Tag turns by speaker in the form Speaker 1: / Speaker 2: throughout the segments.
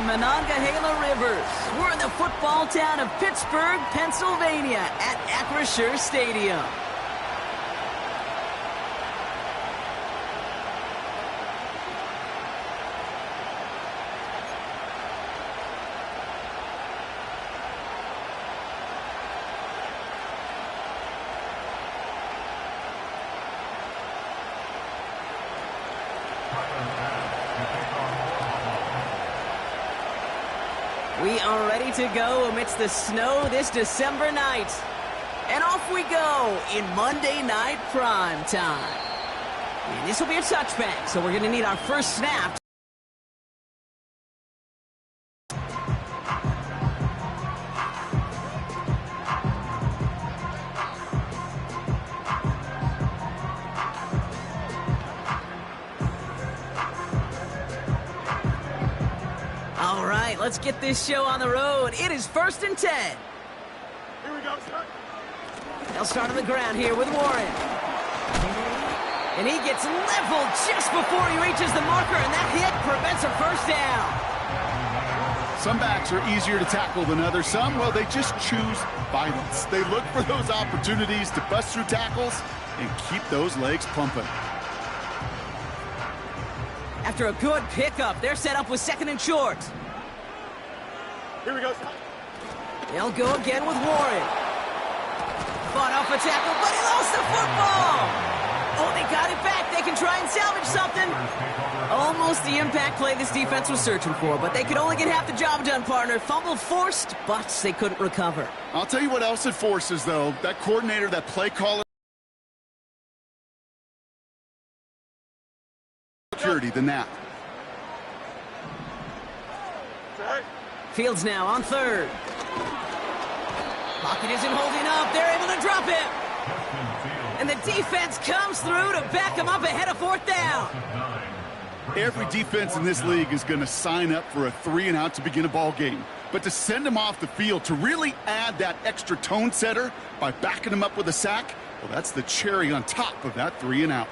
Speaker 1: Monongahela Rivers. We're in the football town of Pittsburgh, Pennsylvania at Acrisure Stadium. We are ready to go amidst the snow this December night. And off we go in Monday Night Prime Time. And this will be a touchback, so we're going to need our first snap. All right, let's get this show on the road. It is 1st and 10.
Speaker 2: Here we go, son.
Speaker 1: They'll start on the ground here with Warren. And he gets leveled just before he reaches the marker, and that hit prevents a first down.
Speaker 2: Some backs are easier to tackle than others. Some, well, they just choose violence. They look for those opportunities to bust through tackles and keep those legs pumping.
Speaker 1: After a good pickup, they're set up with 2nd and short.
Speaker 2: Here we go.
Speaker 1: They'll go again with Warren. Fought off a tackle, but he lost the football. Oh, they got it back. They can try and salvage something. Almost the impact play this defense was searching for, but they could only get half the job done, partner. Fumble forced, but they couldn't recover.
Speaker 2: I'll tell you what else it forces, though. That coordinator, that play caller, security than that.
Speaker 1: Fields now on 3rd. Pocket isn't holding up. They're able to drop him. And the defense comes through to back him up ahead of 4th down.
Speaker 2: Every defense in this league is going to sign up for a 3-and-out to begin a ball game. But to send him off the field, to really add that extra tone setter by backing him up with a sack, well, that's the cherry on top of that 3-and-out.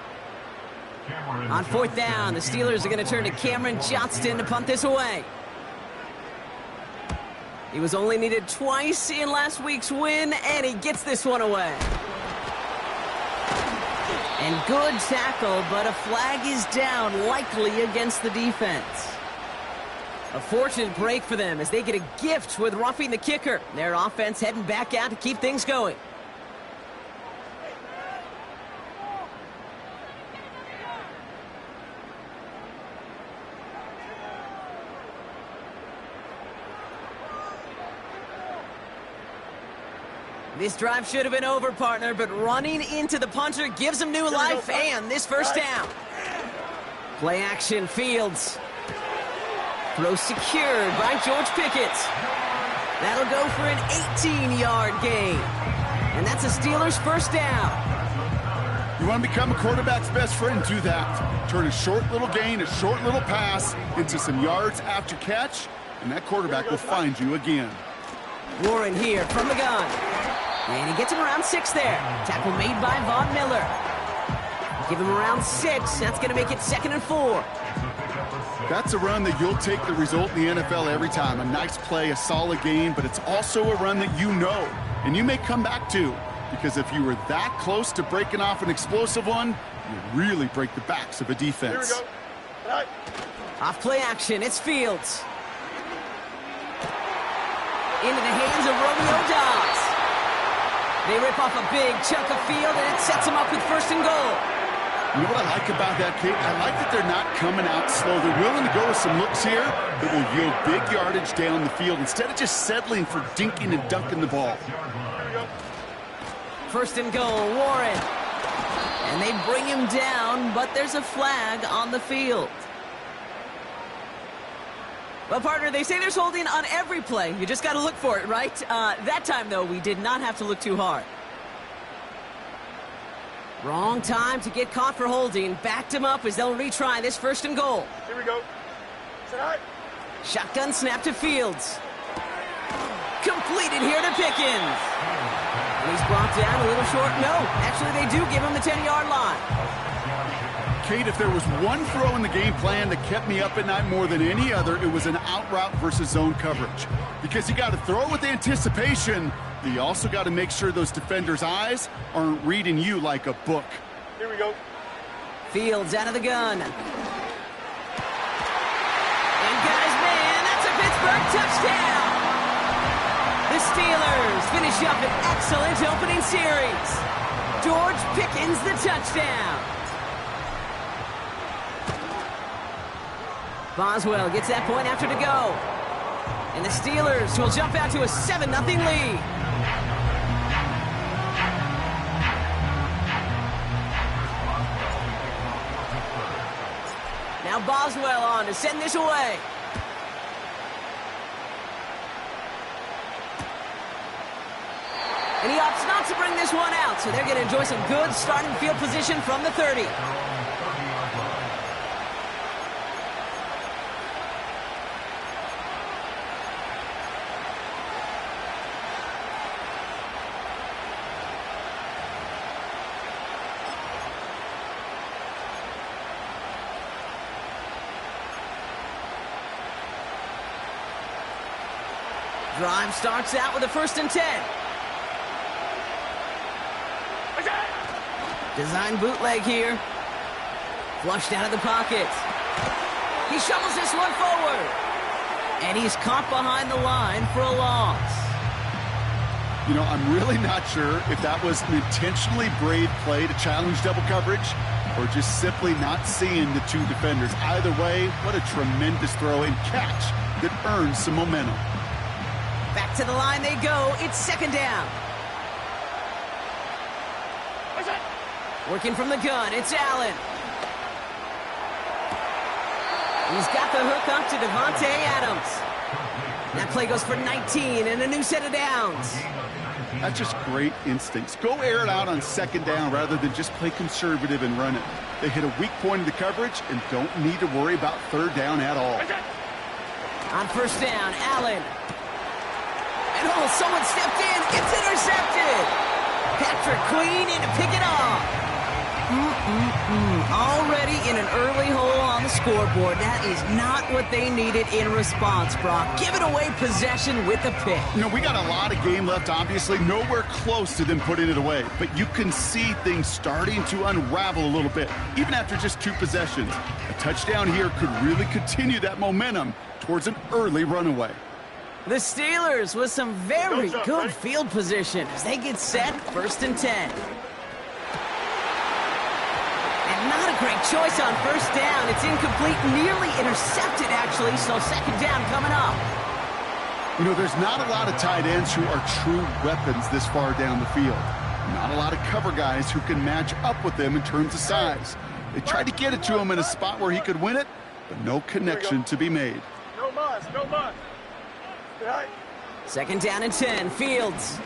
Speaker 1: On 4th down, the Steelers are going to turn to Cameron Johnston to punt this away. He was only needed twice in last week's win, and he gets this one away. And good tackle, but a flag is down, likely against the defense. A fortunate break for them as they get a gift with roughing the kicker. Their offense heading back out to keep things going. This drive should have been over, partner, but running into the punter gives him new life and this first down. Play action, Fields. Throw secured by George Pickett. That'll go for an 18-yard gain. And that's a Steelers first down.
Speaker 2: You want to become a quarterback's best friend, do that. Turn a short little gain, a short little pass into some yards after catch, and that quarterback will find you again.
Speaker 1: Warren here from the gun. And he gets him around 6 there. Tackle made by Von Miller. Give him around 6. That's going to make it 2nd and 4.
Speaker 2: That's a run that you'll take the result in the NFL every time. A nice play, a solid game, but it's also a run that you know, and you may come back to, because if you were that close to breaking off an explosive one, you really break the backs of a defense.
Speaker 3: Here we go.
Speaker 1: Off play action, it's Fields. Into the hands of Romeo Dobbs. They rip off a big chunk of field, and it sets them up with 1st and goal.
Speaker 2: You know what I like about that, Kate? I like that they're not coming out slow. They're willing to go with some looks here that will yield big yardage down the field instead of just settling for dinking and dunking the ball.
Speaker 1: 1st and goal, Warren. And they bring him down, but there's a flag on the field. Well, partner, they say there's holding on every play. You just got to look for it, right? That time, though, we did not have to look too hard. Wrong time to get caught for holding. Backed him up as they'll retry this 1st and goal.
Speaker 3: Here we go.
Speaker 1: Shotgun snap to Fields. Completed here to Pickens. And he's brought down a little short. No, actually they do give him the 10-yard line.
Speaker 2: Kate, if there was one throw in the game plan that kept me up at night more than any other, it was an out route versus zone coverage. Because you got to throw with anticipation, but you also got to make sure those defenders' eyes aren't reading you like a book.
Speaker 3: Here we go.
Speaker 1: Fields out of the gun. And guys, man, that's a Pittsburgh touchdown! The Steelers finish up an excellent opening series. George Pickens the touchdown. Boswell gets that point after to go. And the Steelers will jump out to a 7-0 lead. Now Boswell on to send this away. And he opts not to bring this one out, so they're going to enjoy some good starting field position from the 30. Drive starts out with a 1st and 10. Design bootleg here. Flushed out of the pocket. He shovels this one forward. And he's caught behind the line for a loss.
Speaker 2: You know, I'm really not sure if that was an intentionally brave play to challenge double coverage or just simply not seeing the two defenders. Either way, what a tremendous throw and catch that earns some momentum.
Speaker 1: Back to the line they go. It's 2nd down. Working from the gun, it's Allen. He's got the hook up to Devontae Adams. That play goes for 19 and a new set of downs.
Speaker 2: That's just great instincts. Go air it out on 2nd down rather than just play conservative and run it. They hit a weak point in the coverage and don't need to worry about 3rd down at all.
Speaker 1: On 1st down, Allen. And oh, someone stepped in. It's intercepted. Patrick Queen in to pick it off. Already in an early hole on the scoreboard. That is not what they needed in response, Brock. Giving away possession with a pick.
Speaker 2: You know, we got a lot of game left, obviously. Nowhere close to them putting it away. But you can see things starting to unravel a little bit, even after just 2 possessions. A touchdown here could really continue that momentum towards an early runaway.
Speaker 1: The Steelers with some very good field position as they get set, 1st and 10. And not a great choice on 1st down. It's incomplete, nearly intercepted, actually, so 2nd down coming up.
Speaker 2: You know, there's not a lot of tight ends who are true weapons this far down the field. Not a lot of cover guys who can match up with them in terms of size. They tried to get it to him in a spot where he could win it, but no connection to be made.
Speaker 3: No muss, no muss. Right.
Speaker 1: 2nd down and 10, Fields.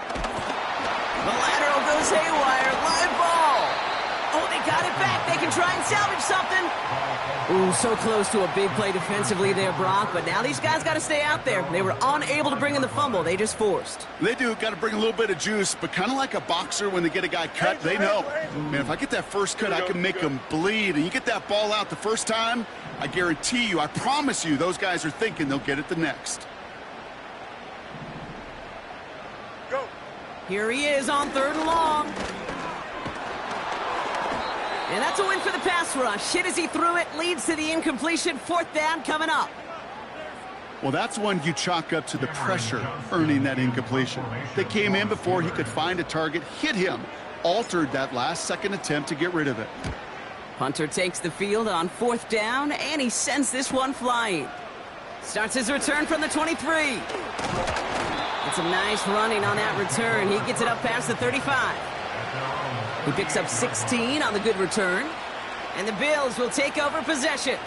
Speaker 1: The lateral goes haywire, live ball. Oh, they got it back. They can try and salvage something. Ooh, so close to a big play defensively there, Brock, but now these guys got to stay out there. They were unable to bring in the fumble. They just forced.
Speaker 2: They do. Got to bring a little bit of juice, but kind of like a boxer when they get a guy cut, they know. Man, if I get that first cut, I can make them bleed. And you get that ball out the first time, I guarantee you, I promise you, those guys are thinking they'll get it the next.
Speaker 3: Go.
Speaker 1: Here he is on 3rd and long. And that's a win for the pass rush. Hit as he threw it, leads to the incompletion. 4th down coming up.
Speaker 2: Well, that's one you chalk up to the pressure earning that incompletion. They came in before he could find a target, hit him, altered that last second attempt to get rid of it.
Speaker 1: Hunter takes the field on 4th down, and he sends this one flying. Starts his return from the 23. It's some nice running on that return. He gets it up past the 35. He picks up 16 on the good return. And the Bills will take over possession.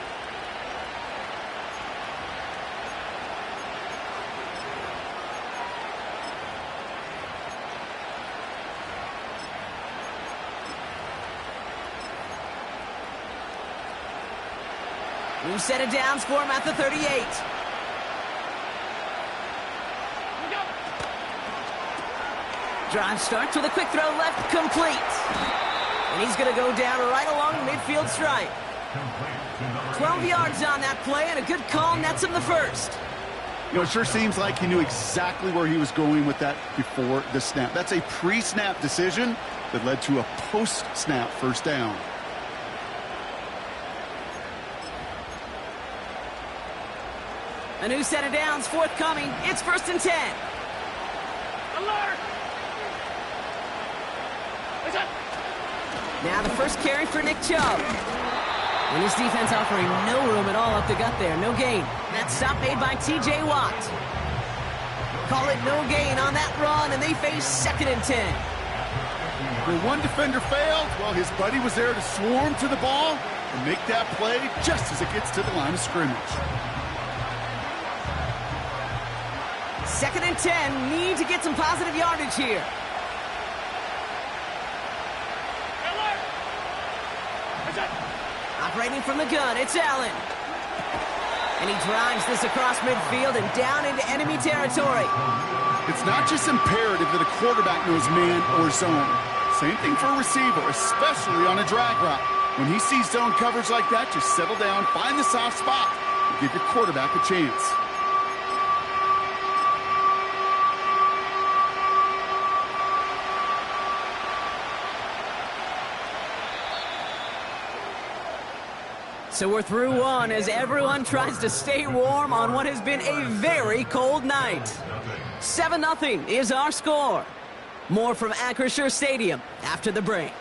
Speaker 1: New set of downs for him at the 38. Drive starts with a quick throw left, complete. And he's going to go down right along the midfield stripe. 12 yards on that play, and a good call nets him the first.
Speaker 2: You know, it sure seems like he knew exactly where he was going with that before the snap. That's a pre-snap decision that led to a post-snap first down.
Speaker 1: A new set of downs forthcoming. It's 1st and 10.
Speaker 3: Alert!
Speaker 1: Now the first carry for Nick Chubb. And his defense offering no room at all up the gut there. No gain. That stop made by T.J. Watt. Call it no gain on that run, and they face 2nd and 10.
Speaker 2: When one defender failed, well, his buddy was there to swarm to the ball and make that play just as it gets to the line of scrimmage.
Speaker 1: 2nd and 10. Need to get some positive yardage here. Operating from the gun, it's Allen. And he drives this across midfield and down into enemy territory.
Speaker 2: It's not just imperative that a quarterback knows man or zone. Same thing for a receiver, especially on a drag route. When he sees zone coverage like that, just settle down, find the soft spot, and give your quarterback a chance.
Speaker 1: So we're through one as everyone tries to stay warm on what has been a very cold night. 7-0 is our score. More from Acrisure Stadium after the break.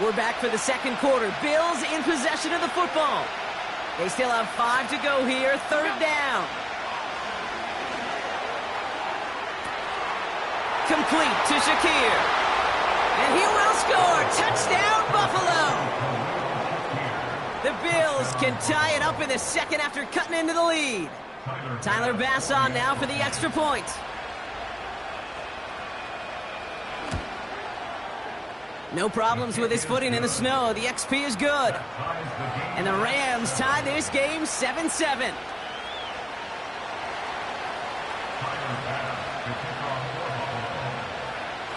Speaker 1: We're back for the second quarter. Bills in possession of the football. They still have 5 to go here. 3rd down. Complete to Shakir. And he will score. Touchdown, Buffalo. The Bills can tie it up in the second after cutting into the lead. Tyler Bass on now for the extra point. No problems with his footing in the snow. The XP is good. And the Rams tie this game 7-7.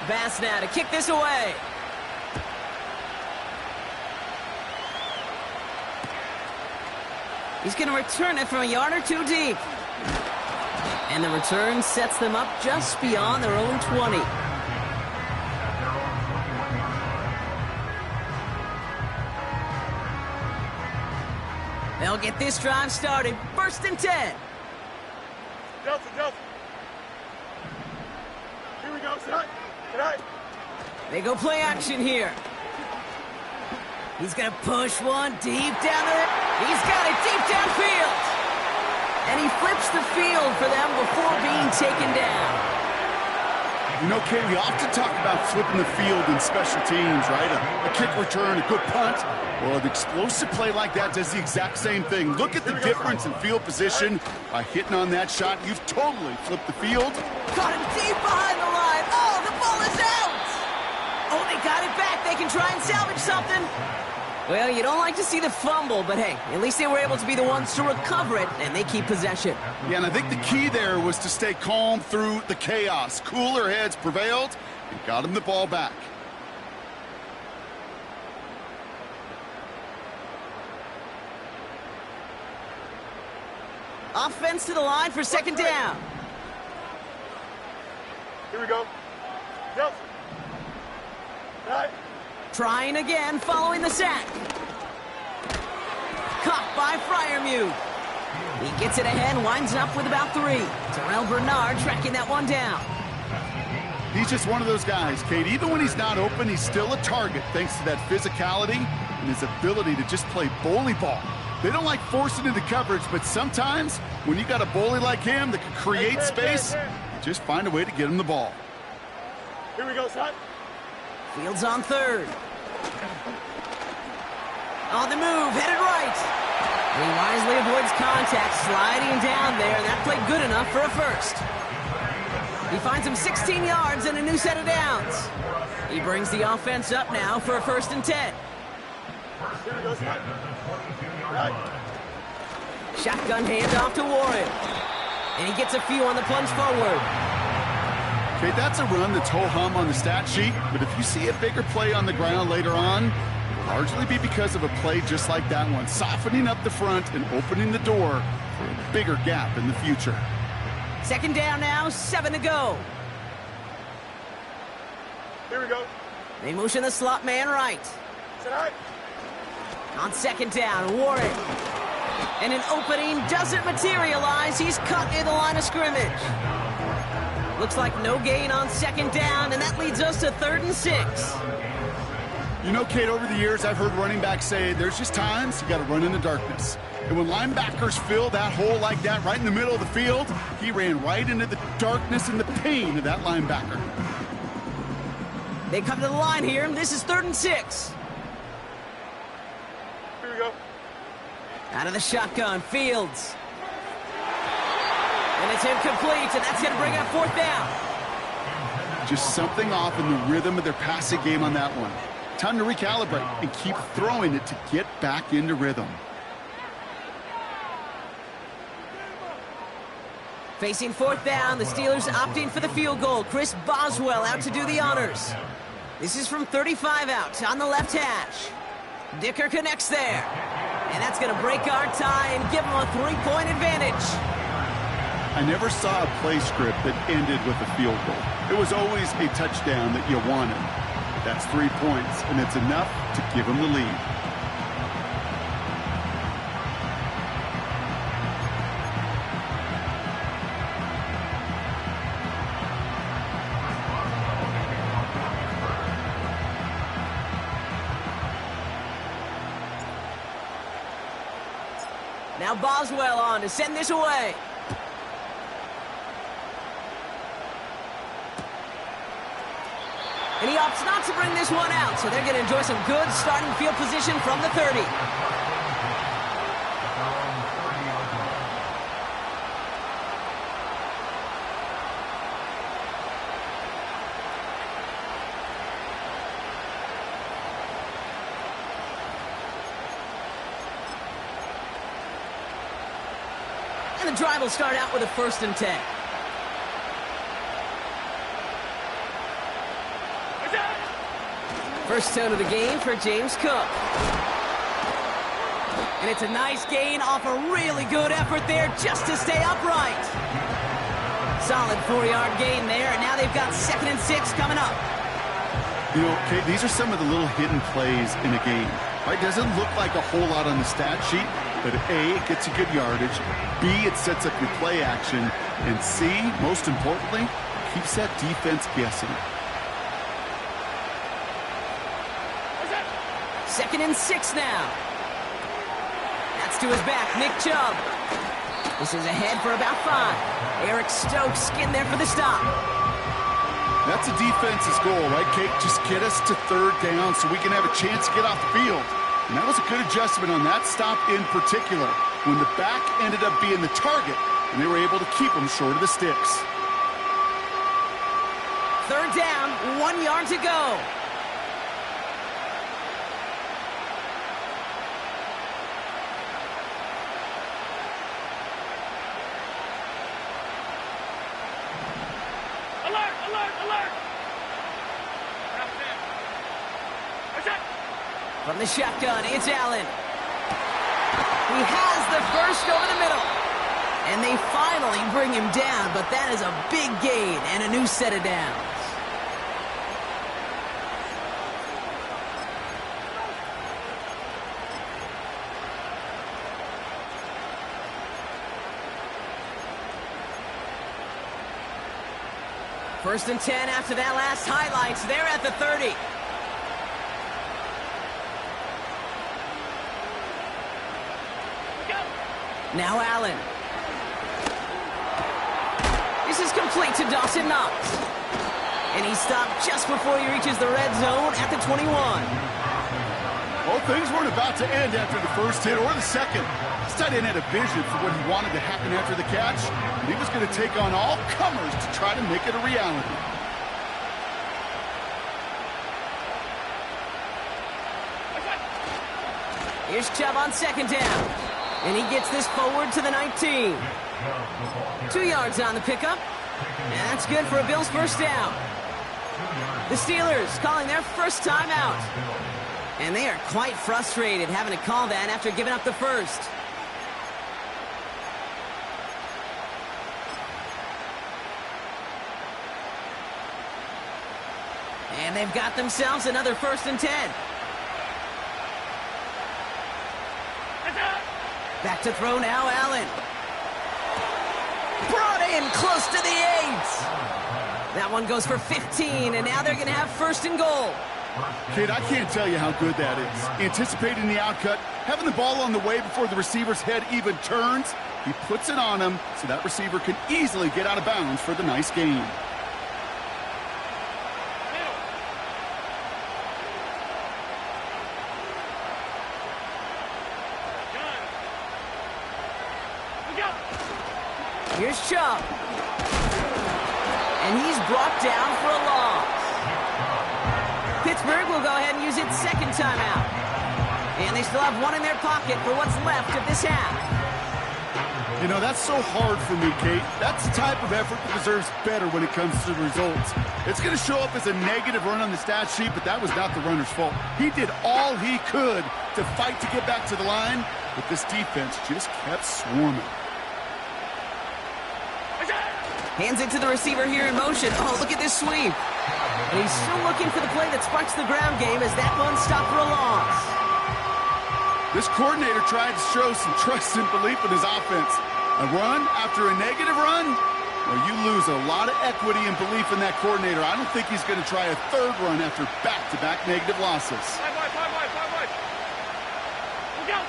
Speaker 1: Bass now to kick this away. He's going to return it from a yard or two deep. And the return sets them up just beyond their own 20. They'll get this drive started. 1st and 10.
Speaker 3: Delta. Here we go, son.
Speaker 1: They go play action here. He's going to push one deep down there. He's got it deep downfield. And he flips the field for them before being taken down.
Speaker 2: You know, Kay, we often talk about flipping the field in special teams, right? A kick return, a good punt. Well, an explosive play like that does the exact same thing. Look at the difference in field position. By hitting on that shot, you've totally flipped the field.
Speaker 1: Caught him deep behind the line. Oh, the ball is out. Oh, they got it back. They can try and salvage something. Well, you don't like to see the fumble, but hey, at least they were able to be the ones to recover it, and they keep possession.
Speaker 2: Yeah, and I think the key there was to stay calm through the chaos. Cooler heads prevailed and got him the ball back.
Speaker 1: Offense to the line for 2nd down.
Speaker 3: Here we go. Delta. Right.
Speaker 1: Trying again following the sack. Caught by Freiermuth. He gets it ahead, winds up with about 3. Terrell Bernard tracking that one down.
Speaker 2: He's just one of those guys, Kate. Even when he's not open, he's still a target thanks to that physicality and his ability to just play bully ball. They don't like forcing into coverage, but sometimes when you got a bully like him that can create space, you just find a way to get him the ball.
Speaker 3: Here we go, son.
Speaker 1: Fields on 3rd. On the move, headed right. He wisely avoids contact, sliding down there, and that played good enough for a first. He finds him 16 yards and a new set of downs. He brings the offense up now for a 1st and 10. Shotgun handoff to Warren. And he gets a few on the plunge forward.
Speaker 2: Okay, that's a run that's ho-hum on the stat sheet, but if you see a bigger play on the ground later on, it'll largely be because of a play just like that one, softening up the front and opening the door for a bigger gap in the future.
Speaker 1: Second down now, 7 to go.
Speaker 3: Here we go.
Speaker 1: They motion the slot man right.
Speaker 3: Sit high.
Speaker 1: On second down, Warren. And an opening doesn't materialize. He's cut near the line of scrimmage. Looks like no gain on second down, and that leads us to 3rd and 6.
Speaker 2: You know, Kate, over the years, I've heard running backs say there's just times you got to run in the darkness. And when linebackers fill that hole like that right in the middle of the field, he ran right into the darkness and the pain of that linebacker.
Speaker 1: They come to the line here, and this is 3rd and 6.
Speaker 3: Here we go.
Speaker 1: Out of the shotgun, Fields. And it's incomplete, and that's going to bring up 4th down.
Speaker 2: Just something off in the rhythm of their passing game on that one. Time to recalibrate and keep throwing it to get back into rhythm.
Speaker 1: Facing 4th down, the Steelers opting for the field goal. Chris Boswell out to do the honors. This is from 35 out on the left hash. Dicker connects there. And that's going to break our tie and give them a 3-point advantage.
Speaker 2: I never saw a play script that ended with a field goal. It was always a touchdown that you wanted. That's 3 points, and it's enough to give them the lead.
Speaker 1: Now Boswell on to send this away. And he opts not to bring this one out, so they're going to enjoy some good starting field position from the 30. And the drive will start out with a 1st and 10. First tone of the game for James Cook. And it's a nice gain off a really good effort there just to stay upright. Solid 4-yard gain there, and now they've got 2nd and 6 coming up.
Speaker 2: You know, Kate, these are some of the little hidden plays in a game. Right? Doesn't look like a whole lot on the stat sheet, but A, it gets you good yardage. B, it sets up your play action. And C, most importantly, keeps that defense guessing.
Speaker 1: 2nd and 6 now. That's to his back, Nick Chubb. This is ahead for about 5. Eric Stokes skinned there for the stop.
Speaker 2: That's a defense's goal, right, Kate? Just get us to 3rd down so we can have a chance to get off the field. And that was a good adjustment on that stop in particular, when the back ended up being the target, and they were able to keep him short of the sticks.
Speaker 1: 3rd down, 1 yard to go. From the shotgun, it's Allen. He has the first over the middle. And they finally bring him down, but that is a big gain and a new set of downs. First and 10 after that last highlights. They're at the 30. Now Allen. This is complete to Dawson Knox. And he stopped just before he reaches the red zone at the 21.
Speaker 2: Well, things weren't about to end after the first hit or the second. This tight end had a vision for what he wanted to happen after the catch, and he was going to take on all comers to try to make it a reality.
Speaker 1: Here's Chubb on 2nd down. And he gets this forward to the 19. 2 yards on the pickup. And that's good for a Bills first down. The Steelers calling their first timeout. And they are quite frustrated having to call that after giving up the first. And they've got themselves another 1st and 10. Back to throw now, Allen. Brought in close to the 8. That one goes for 15, and now they're going to have 1st and goal.
Speaker 2: Kid, I can't tell you how good that is. Anticipating the outcut, having the ball on the way before the receiver's head even turns. He puts it on him so that receiver can easily get out of bounds for the nice gain.
Speaker 1: Here's Chubb. And he's brought down for a loss. Pittsburgh will go ahead and use its 2nd timeout. And they still have one in their pocket for what's left of this half.
Speaker 2: You know, that's so hard for me, Kate. That's the type of effort that deserves better when it comes to the results. It's going to show up as a negative run on the stat sheet, but that was not the runner's fault. He did all he could to fight to get back to the line, but this defense just kept swarming.
Speaker 1: Hands it to the receiver here in motion. Oh, look at this sweep. And he's still looking for the play that sparks the ground game as that one stopped for a loss.
Speaker 2: This coordinator tried to show some trust and belief in his offense. A run after a negative run? Well, you lose a lot of equity and belief in that coordinator. I don't think he's going to try a 3rd run after back-to-back negative losses.
Speaker 3: Five wide. Look out!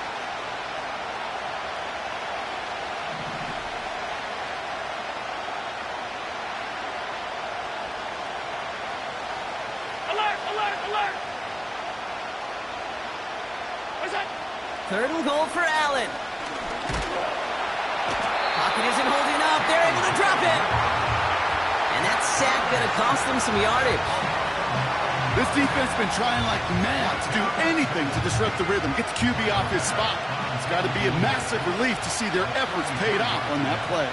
Speaker 3: Alert!
Speaker 1: 3rd and goal for Allen. Pocket isn't holding up. They're able to drop it. And that sack going to cost them some yardage.
Speaker 2: This defense has been trying like mad to do anything to disrupt the rhythm, get the QB off his spot. It's got to be a massive relief to see their efforts paid off on that play.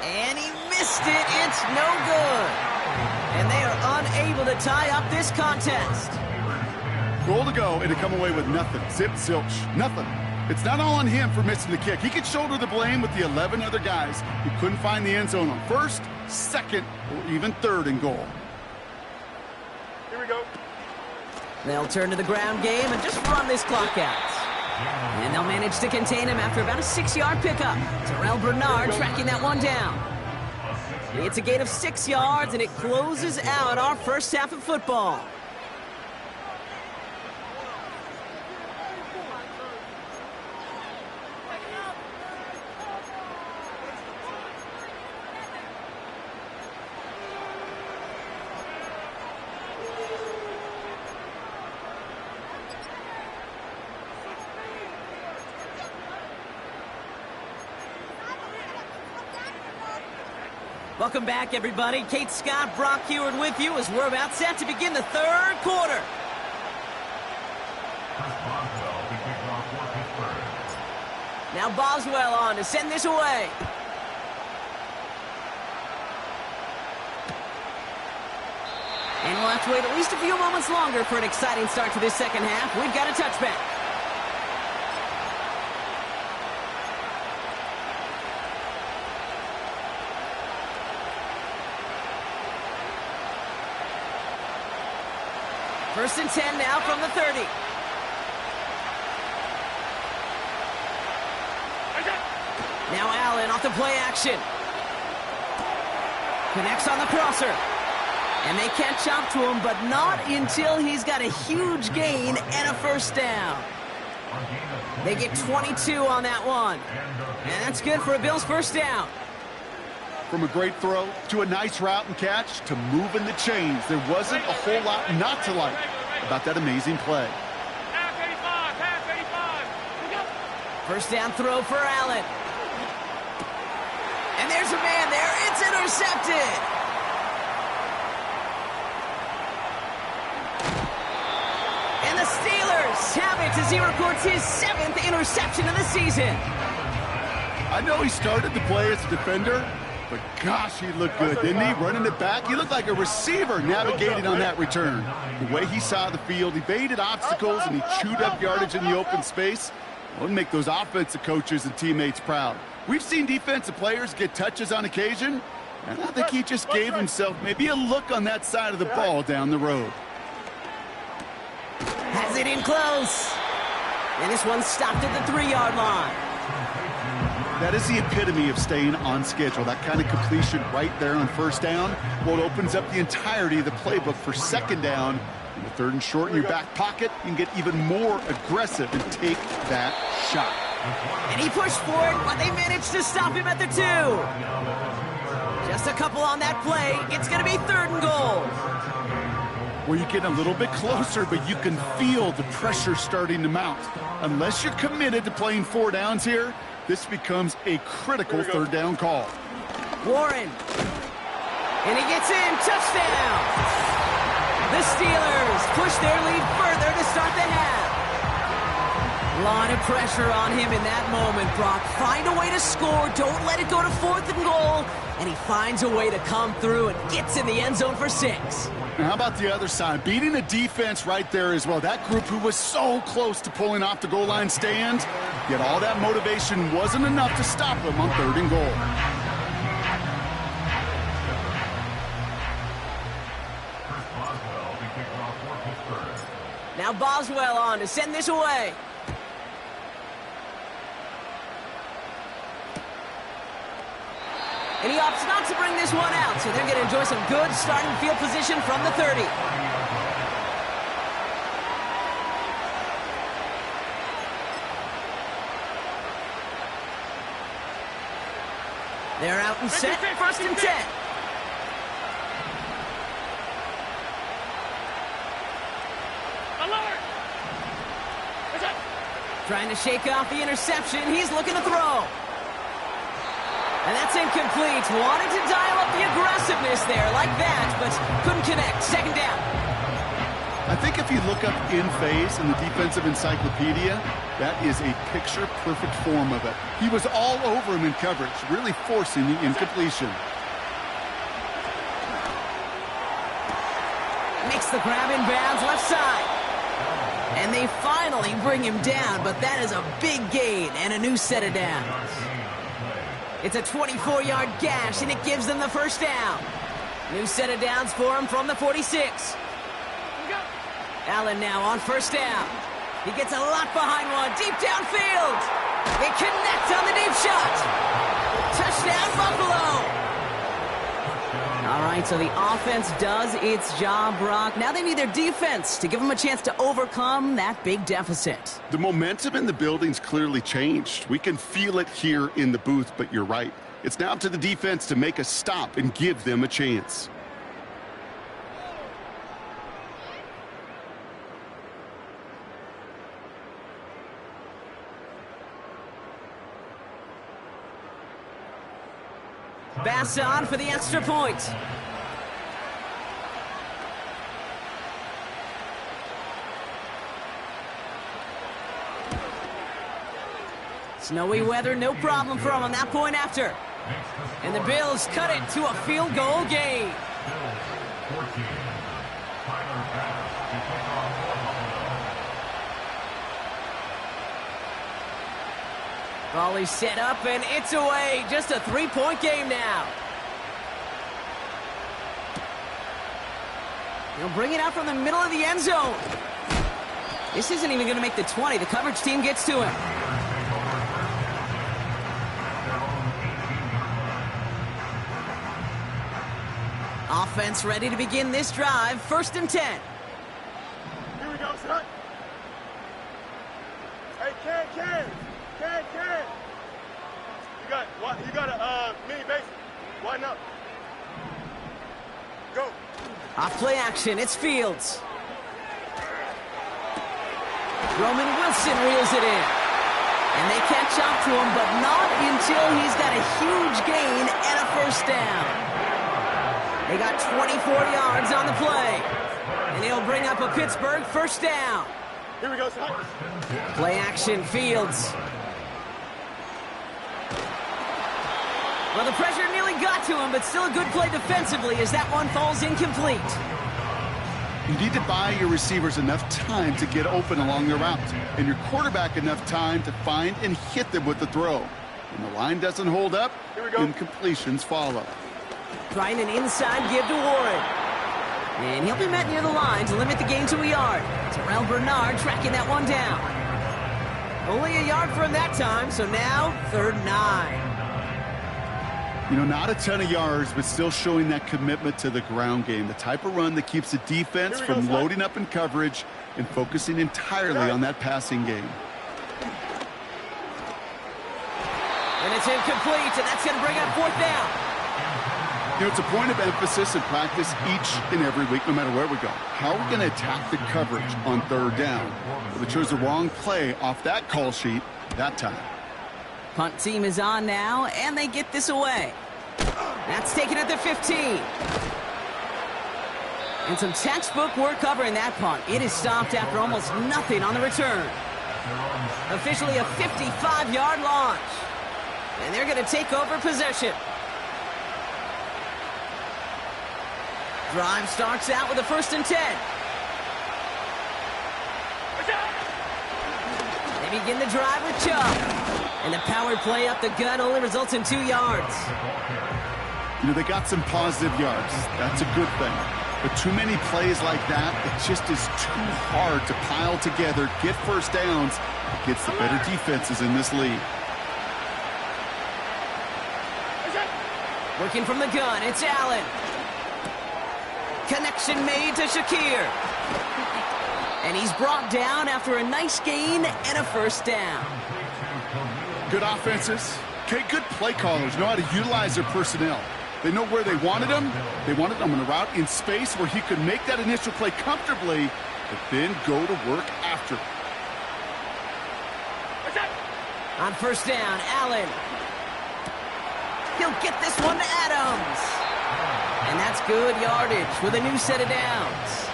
Speaker 1: And he missed it. It's no good. And they are unable to tie up this contest.
Speaker 2: Goal to go and to come away with nothing. Zip, zilch, nothing. It's not all on him for missing the kick. He could shoulder the blame with the 11 other guys who couldn't find the end zone on 1st, 2nd, or even 3rd and goal.
Speaker 3: Here we go.
Speaker 1: They'll turn to the ground game and just run this clock out. And they'll manage to contain him after about a 6-yard pickup. Terrell Bernard tracking that one down. It's a gain of 6 yards, and it closes out our first half of football. Welcome back, everybody. Kate Scott, Brock Heward with you as we're about set to begin the 3rd quarter. Now Boswell on to send this away. And we'll have to wait at least a few moments longer for an exciting start to this 2nd half. We've got a touchback. First and 10 now from the 30. Now Allen off the play action. Connects on the crosser. And they catch up to him, but not until he's got a huge gain and a 1st down. They get 22 on that one. And that's good for a Bills 1st down.
Speaker 2: From a great throw to a nice route and catch to moving the chains, there wasn't a whole lot not to like about that amazing play.
Speaker 3: Half 85.
Speaker 1: 1st down throw for Allen. And there's a man there. It's intercepted. must have it as he records his 7th interception of the season.
Speaker 2: I know he started to play as a defender, but gosh, he looked good, didn't he? Running it back, he looked like a receiver navigating on that return. The way he saw the field, he baited obstacles, and he chewed up yardage in the open space. It would make those offensive coaches and teammates proud. We've seen defensive players get touches on occasion, and I think he just gave himself maybe a look on that side of the ball down the road.
Speaker 1: Has it in close. And this one stopped at the 3-yard line.
Speaker 2: That is the epitome of staying on schedule. That kind of completion right there on first down. Well, it opens up the entirety of the playbook for second down. In the 3rd and short in your back pocket, you can get even more aggressive and take that shot.
Speaker 1: And he pushed for it, but they managed to stop him at the 2. Just a couple on that play. It's going to be 3rd and goal.
Speaker 2: Well, you're getting a little bit closer, but you can feel the pressure starting to mount. Unless you're committed to playing 4 downs here, this becomes a critical 3rd down call.
Speaker 1: Warren. And he gets in. Touchdown. The Steelers push their lead further to start the half. A lot of pressure on him in that moment, Brock. Find a way to score. Don't let it go to 4th and goal. And he finds a way to come through and gets in the end zone for 6.
Speaker 2: Now, how about the other side? Beating a defense right there as well. That group who was so close to pulling off the goal line stand, yet all that motivation wasn't enough to stop them on 3rd and goal.
Speaker 1: Now Boswell on to send this away. And he opts not to bring this one out, so they're going to enjoy some good starting field position from the 30. They're out and set, 1st and 10.
Speaker 3: Alert!
Speaker 1: Trying to shake off the interception. He's looking to throw. And that's incomplete. Wanted to dial up the aggressiveness there like that, but couldn't connect. 2nd down.
Speaker 2: I think if you look up in phase in the defensive encyclopedia, that is a picture-perfect form of it. He was all over him in coverage, really forcing the incompletion.
Speaker 1: Makes the grab in bounds left side. And they finally bring him down, but that is a big gain and a new set of downs. It's a 24-yard gash, and it gives them the 1st down. New set of downs for him from the 46. Allen now on 1st down. He gets a lot behind one, deep downfield. They connect on the deep shot. Touchdown, Buffalo. All right, so the offense does its job, Brock. Now they need their defense to give them a chance to overcome that big deficit.
Speaker 2: The momentum in the building's clearly changed. We can feel it here in the booth, but you're right. It's now up to the defense to make a stop and give them a chance.
Speaker 1: Bass on for the extra point. Snowy weather, no problem for him on that point after. And the Bills cut it to a field goal game. Volley set up, and it's away. Just a 3-point game now. He'll bring it out from the middle of the end zone. This isn't even going to make the 20. The coverage team gets to him. Offense ready to begin this drive. 1st and 10.
Speaker 3: Here we go, son. Hey, Ken. You got a mini base. Why not? Go.
Speaker 1: Off play action, it's Fields. Roman Wilson reels it in. And they catch up to him, but not until he's got a huge gain and a 1st down. They got 24 yards on the play. And he'll bring up a Pittsburgh 1st down.
Speaker 3: Here we go, son.
Speaker 1: Play action, Fields. Well, the pressure nearly got to him, but still a good play defensively as that one falls incomplete.
Speaker 2: You need to buy your receivers enough time to get open along their route, and your quarterback enough time to find and hit them with the throw. When the line doesn't hold up, incompletions follow.
Speaker 1: Trying an inside give to Warren. And he'll be met near the line to limit the gain to a yard. Terrell Bernard tracking that one down. Only a yard for him that time, so now 3rd and 9.
Speaker 2: You know, not a ton of yards, but still showing that commitment to the ground game. The type of run that keeps the defense from loading up in coverage and focusing entirely on that passing game.
Speaker 1: And it's incomplete, and that's going to bring up 4th down.
Speaker 2: You know, it's a point of emphasis in practice each and every week, no matter where we go. How are we going to attack the coverage on 3rd down? Well, they chose the wrong play off that call sheet that time.
Speaker 1: Punt team is on now, and they get this away. That's taken at the 15. And some textbook work covering that punt. It is stopped after almost nothing on the return. Officially a 55-yard launch. And they're going to take over possession. Drive starts out with a 1st and 10. They begin the drive with Chubb. And the power play up the gut only results in 2 yards.
Speaker 2: You know, they got some positive yards. That's a good thing. But too many plays like that, it just is too hard to pile together, get 1st downs against the better defenses in this league.
Speaker 1: Working from the gun, it's Allen. Connection made to Shakir. And he's brought down after a nice gain and a 1st down.
Speaker 2: Good offenses. Okay, good play callers know how to utilize their personnel. They know where they wanted him. They wanted him on a route in space where he could make that initial play comfortably, but then go to work after.
Speaker 1: On 1st down, Allen. He'll get this one to Adams. And that's good yardage with a new set of downs.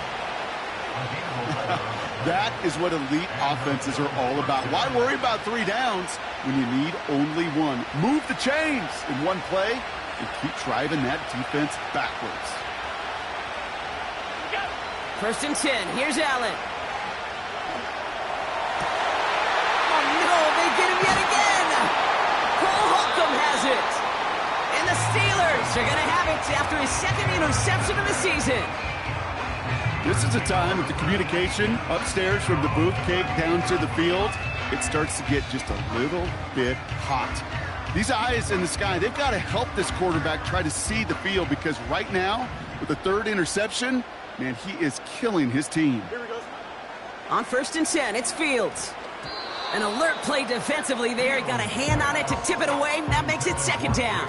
Speaker 2: That is what elite offenses are all about. Why worry about 3 downs when you need only 1? Move the chains in one play and keep driving that defense backwards.
Speaker 1: 1st and 10. Here's Allen. Oh, no, they get him yet again. Cole Holcomb has it. And the Steelers are going to have it after his 2nd interception of the season.
Speaker 2: This is a time that the communication upstairs from the booth cake down to the field, it starts to get just a little bit hot. These eyes in the sky, they've got to help this quarterback try to see the field, because right now, with the 3rd interception, man, he is killing his team.
Speaker 1: On 1st and 10, it's Fields. An alert play defensively there. Got a hand on it to tip it away. That makes it 2nd down.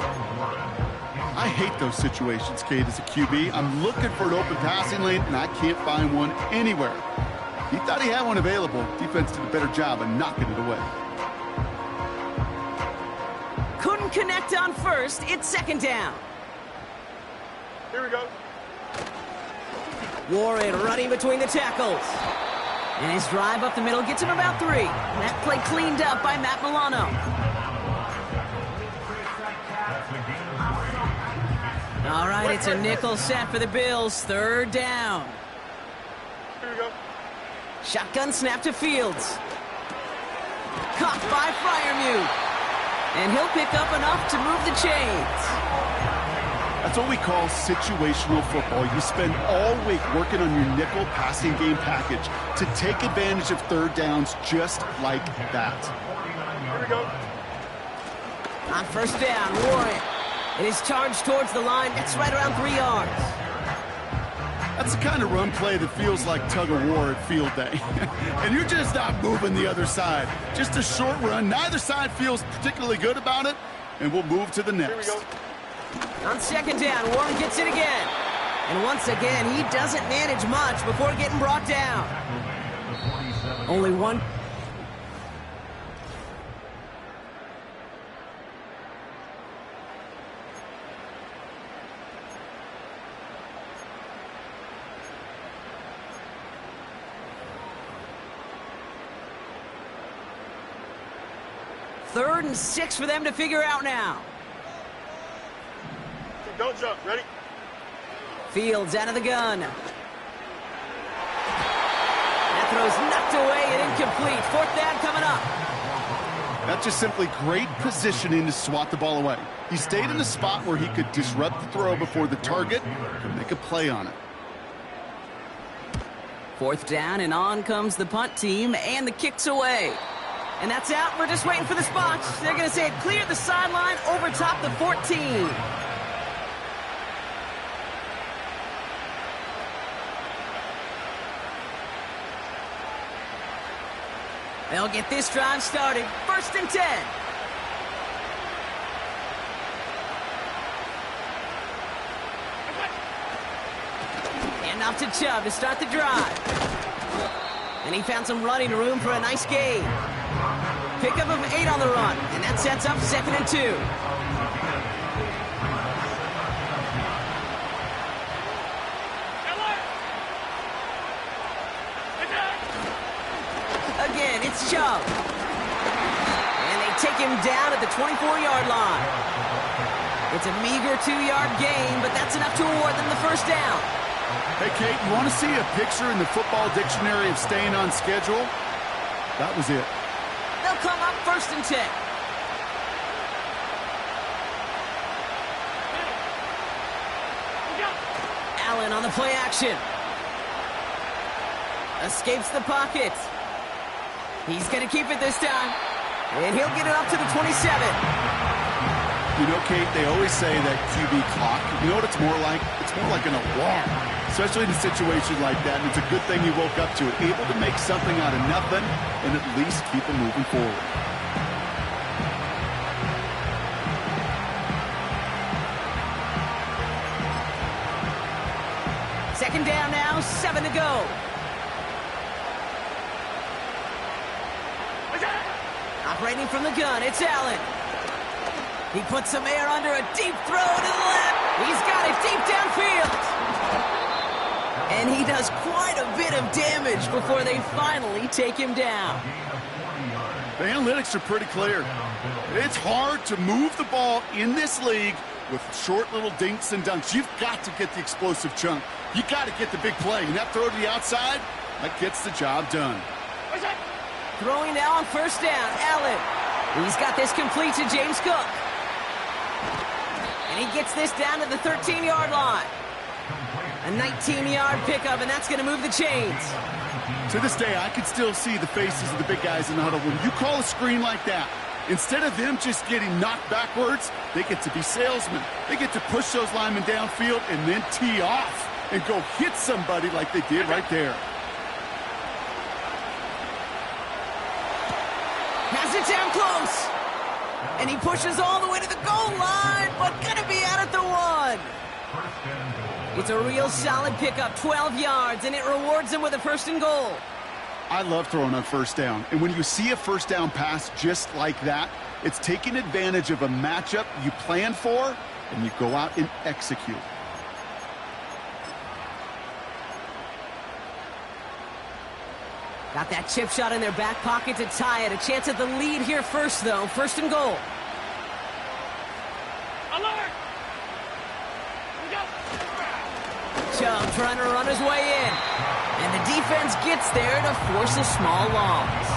Speaker 2: I hate those situations, Kate, as a QB. I'm looking for an open passing lane, and I can't find one anywhere. He thought he had one available. Defense did a better job of knocking it away.
Speaker 1: Couldn't connect on 1st. It's 2nd down.
Speaker 3: Here we go.
Speaker 1: Warren running between the tackles. And his drive up the middle gets him about 3. That play cleaned up by Matt Milano. All right, it's a nickel set for the Bills. 3rd down.
Speaker 3: Here we go.
Speaker 1: Shotgun snap to Fields. Caught by Freiermuth. And he'll pick up enough to move the chains.
Speaker 2: That's what we call situational football. You spend all week working on your nickel passing game package to take advantage of 3rd downs just like that.
Speaker 3: Here we go.
Speaker 1: On 1st down, Warren. It is charged towards the line. That's right around 3 yards.
Speaker 2: That's the kind of run play that feels like tug-of-war at field day. And you're just not moving the other side. Just a short run. Neither side feels particularly good about it, and we'll move to the next.
Speaker 3: Here we go.
Speaker 1: On 2nd down, Warren gets it again. And once again, he doesn't manage much before getting brought down. Only one. 3rd and 6 for them to figure out now.
Speaker 3: Don't jump. Ready?
Speaker 1: Fields out of the gun. That throw's knocked away and incomplete. 4th down coming up.
Speaker 2: That's just simply great positioning to swat the ball away. He stayed in a spot where he could disrupt the throw before the target could make a play on it.
Speaker 1: 4th down, and on comes the punt team, and the kick's away. And that's out. We're just waiting for the spots. They're going to say it cleared the sideline over top the 14. They'll get this drive started. 1st and 10. And off to Chubb to start the drive. And he found some running room for a nice gain. Pickup of 8 on the run, and that sets up 2nd and 2. Again, it's Chubb. And they take him down at the 24-yard line. It's a meager 2-yard gain, but that's enough to award them the 1st down.
Speaker 2: Hey, Kate, you want to see a picture in the football dictionary of staying on schedule? That was it.
Speaker 1: They'll come up 1st and 10. Allen on the play action. Escapes the pocket. He's going to keep it this time. And he'll get it up to the 27.
Speaker 2: You know, Kate, they always say that QB clock, you know what it's more like? It's more like an alarm, especially in a situation like that. And it's a good thing you woke up to it, able to make something out of nothing and at least keep them moving forward.
Speaker 1: Second down now, 7 to go. Operating from the gun, it's Allen. He puts some air under a deep throw to the left. He's got it deep downfield. And he does quite a bit of damage before they finally take him down.
Speaker 2: The analytics are pretty clear. It's hard to move the ball in this league with short little dinks and dunks. You've got to get the explosive chunk. You got to get the big play. And that throw to the outside, that gets the job done.
Speaker 1: Throwing now on 1st down, Allen. He's got this complete to James Cook. And he gets this down to the 13-yard line. A 19-yard pickup, and that's going to move the chains.
Speaker 2: To this day, I can still see the faces of the big guys in the huddle. When you call a screen like that, instead of them just getting knocked backwards, they get to be salesmen. They get to push those linemen downfield and then tee off and go hit somebody like they did right there.
Speaker 1: Has it down close. And he pushes all the way to the goal line, but gonna be out at the 1. It's a real solid pickup, 12 yards, and it rewards him with a 1st and goal.
Speaker 2: I love throwing on 1st down. And when you see a 1st down pass just like that, it's taking advantage of a matchup you plan for, and you go out and execute.
Speaker 1: Got that chip shot in their back pocket to tie it. A chance at the lead here first, though. 1st and goal.
Speaker 3: Alert!
Speaker 1: Chubb trying to run his way in. And the defense gets there to force a small loss.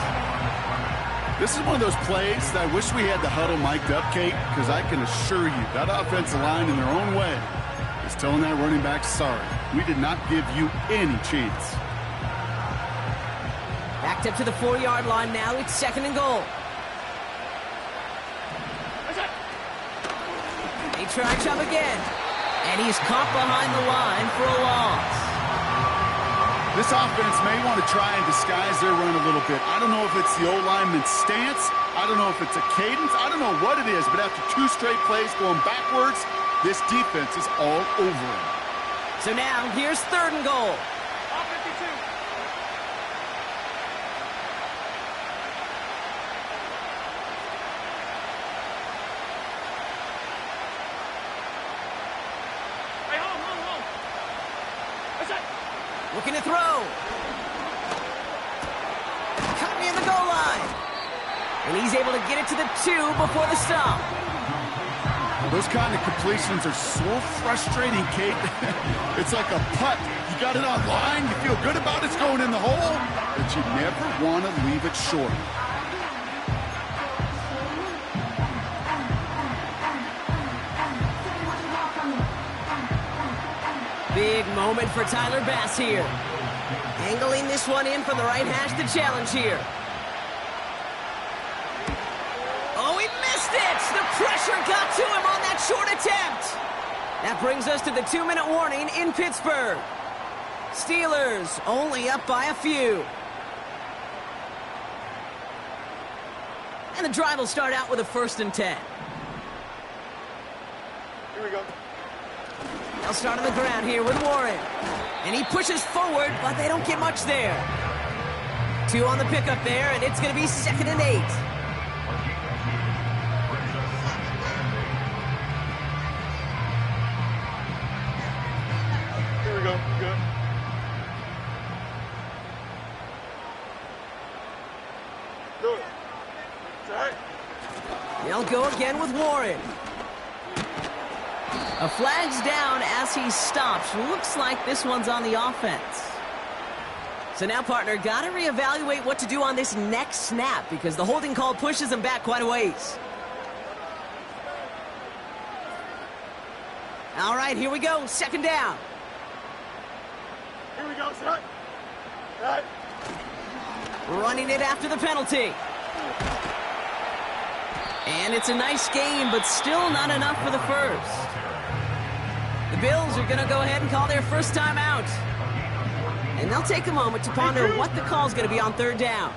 Speaker 2: This is one of those plays that I wish we had the huddle mic'd up, Kate, because I can assure you that offensive line in their own way is telling that running back, sorry, we did not give you any chance.
Speaker 1: Backed up to the 4-yard line now. It's 2nd and goal. They try Chubb again. And he's caught behind the line for a loss.
Speaker 2: This offense may want to try and disguise their run a little bit. I don't know if it's the O-lineman's stance. I don't know if it's a cadence. I don't know what it is. But after 2 straight plays going backwards, this defense is all over him.
Speaker 1: So now, here's 3rd and goal. Looking to throw. Caught me in the goal line. And he's able to get it to the 2 before the stop.
Speaker 2: Those kind of completions are so frustrating, Kate. It's like a putt. You got it on line, you feel good about it's going in the hole, but you never want to leave it short.
Speaker 1: Big moment for Tyler Bass here. Angling this one in from the right hash, the challenge here. Oh, he missed it! The pressure got to him on that short attempt. That brings us to the 2-minute warning in Pittsburgh. Steelers only up by a few. And the drive will start out with a 1st and 10.
Speaker 3: Here we go.
Speaker 1: They'll start on the ground here with Warren. And he pushes forward, but they don't get much there. 2 on the pickup there, and it's going to be 2nd and 8.
Speaker 3: Here we go. Good. Do it. It's all right.
Speaker 1: They'll go again with Warren. A flag's down as he stops. Looks like this one's on the offense. So now, partner, got to reevaluate what to do on this next snap because the holding call pushes him back quite a ways. All right, here we go. 2nd down.
Speaker 3: Here we go, son. All right.
Speaker 1: Running it after the penalty. And it's a nice game, but still not enough for the first. The Bills are going to go ahead and call their first time out. And they'll take a moment to ponder what the call is going to be on 3rd down.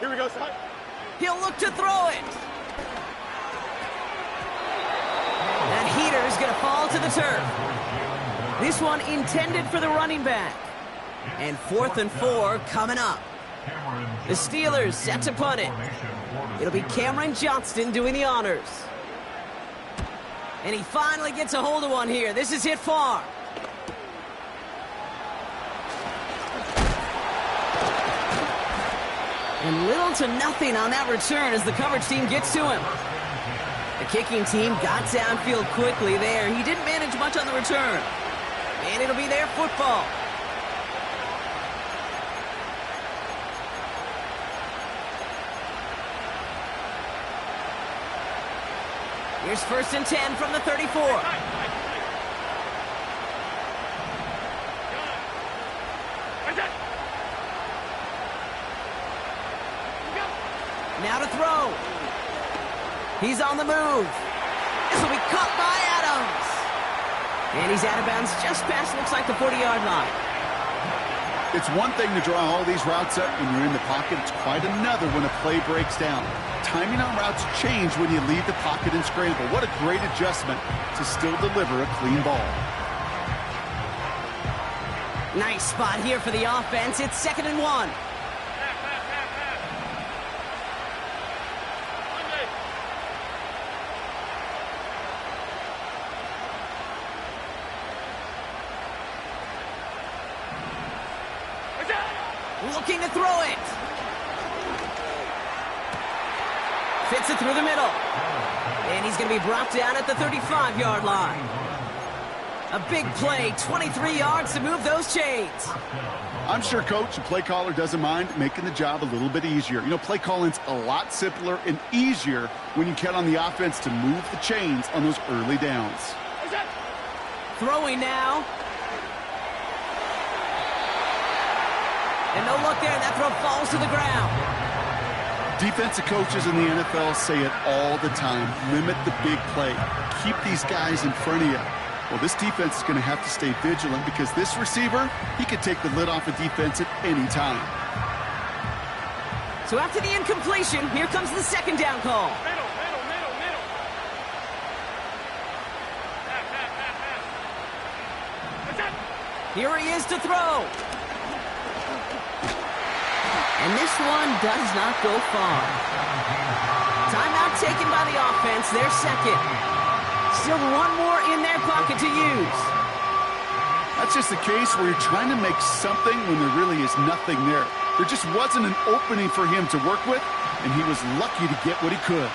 Speaker 3: Here we go, son.
Speaker 1: He'll look to throw it. That heater is going to fall to the turf. This one intended for the running back. And 4th and 4 coming up. The Steelers set to punt it. It'll be Cameron Johnston doing the honors. And he finally gets a hold of one here. This is hit far. And little to nothing on that return as the coverage team gets to him. The kicking team got downfield quickly there. He didn't manage much on the return. And it'll be their football. Here's 1st and 10 from the 34. Now to throw. He's on the move. This will be caught by Adams. And he's out of bounds just past, looks like, the 40-yard line.
Speaker 2: It's one thing to draw all these routes up when you're in the pocket. It's quite another when a play breaks down. Timing on routes change when you leave the pocket and scramble. What a great adjustment to still deliver a clean ball.
Speaker 1: Nice spot here for the offense. It's 2nd and 1. Looking to throw it. Fits it through the middle. And he's going to be brought down at the 35-yard line. A big play, 23 yards to move those chains.
Speaker 2: I'm sure Coach, the play caller, doesn't mind making the job a little bit easier. You know, play calling's a lot simpler and easier when you count on the offense to move the chains on those early downs.
Speaker 1: Throwing now. And no look there, that throw falls to the ground.
Speaker 2: Defensive coaches in the NFL say it all the time. Limit the big play. Keep these guys in front of you. Well, this defense is going to have to stay vigilant because this receiver, he could take the lid off a defense at any time.
Speaker 1: So after the incompletion, here comes the 2nd down call.
Speaker 3: Middle.
Speaker 1: Here he is to throw. And this one does not go far. Timeout taken by the offense, their 2nd. Still one more in their pocket to use.
Speaker 2: That's just a case where you're trying to make something when there really is nothing there. There just wasn't an opening for him to work with, and he was lucky to get what he could.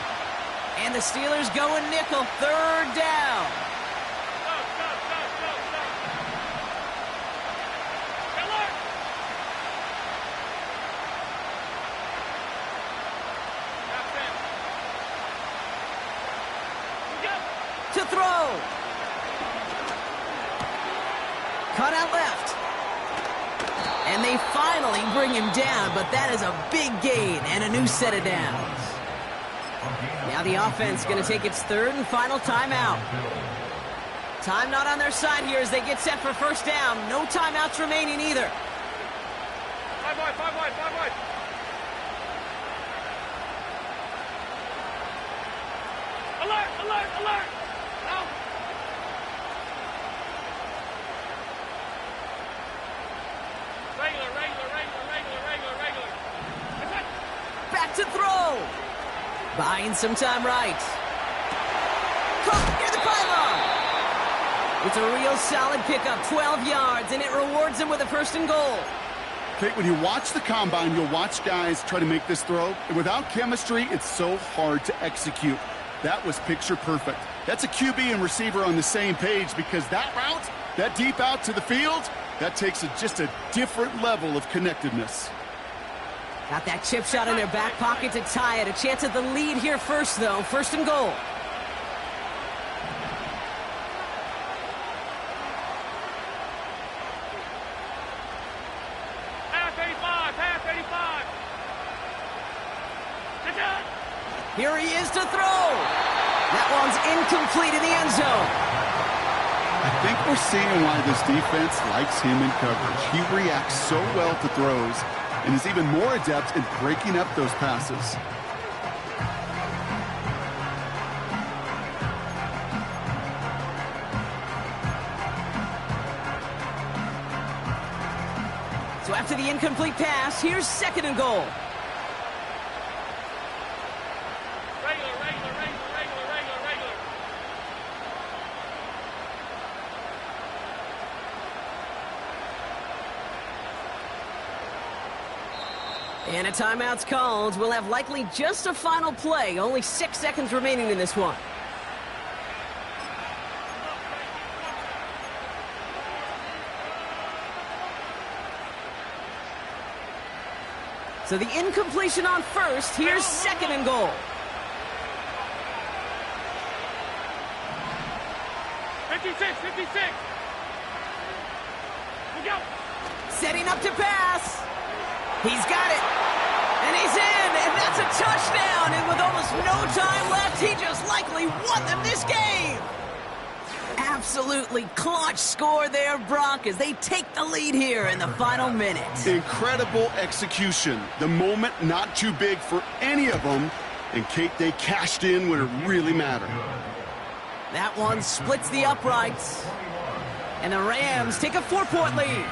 Speaker 1: And the Steelers going nickel, third down. To throw. Cut out left. And they finally bring him down, but that is a big gain and a new set of downs. Now the offense going to take its third and final timeout. Time not on their side here as they get set for first down. No timeouts remaining either.
Speaker 3: 5 wide, 5 wide, 5 wide. Alert, alert, alert. No. Regular.
Speaker 1: Back to throw. Buying some time right. Caught near the pylon. It's a real solid pickup, 12 yards, and it rewards him with a first and goal.
Speaker 2: Okay, when you watch the combine, you'll watch guys try to make this throw, and without chemistry, it's so hard to execute. That was picture perfect. That's a QB and receiver on the same page because that route, that deep out to the field, that takes just a different level of connectedness.
Speaker 1: Got that chip shot in their back pocket to tie it. A chance at the lead here first, though. First and goal.
Speaker 3: Half 85, half 85. Get down.
Speaker 1: Here he is to throw. That one's incomplete in the end zone.
Speaker 2: I think we're seeing why this defense likes him in coverage. He reacts so well to throws and is even more adept in breaking up those passes.
Speaker 1: So after the incomplete pass, here's second and goal.
Speaker 3: Regular.
Speaker 1: And a timeout's called. We'll have likely just a final play. Only 6 seconds remaining in this one. So the incompletion on first. Here's second and goal.
Speaker 3: 56. We go.
Speaker 1: Setting up to pass. He's got it. And he's in. And that's a touchdown. And with almost no time left, he just likely won them this game. Absolutely clutch score there, Brock, as they take the lead here in the final minute.
Speaker 2: Incredible execution. The moment not too big for any of them. And Kate, they cashed in when it really mattered.
Speaker 1: That one splits the uprights. And the Rams take a 4-point lead.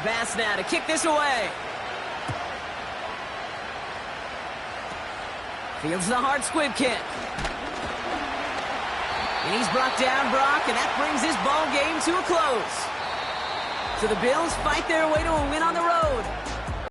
Speaker 1: Bass now to kick this away. Fields the hard squib kick. And he's brought down, Brock, and that brings this ball game to a close. So the Bills fight their way to a win on the road.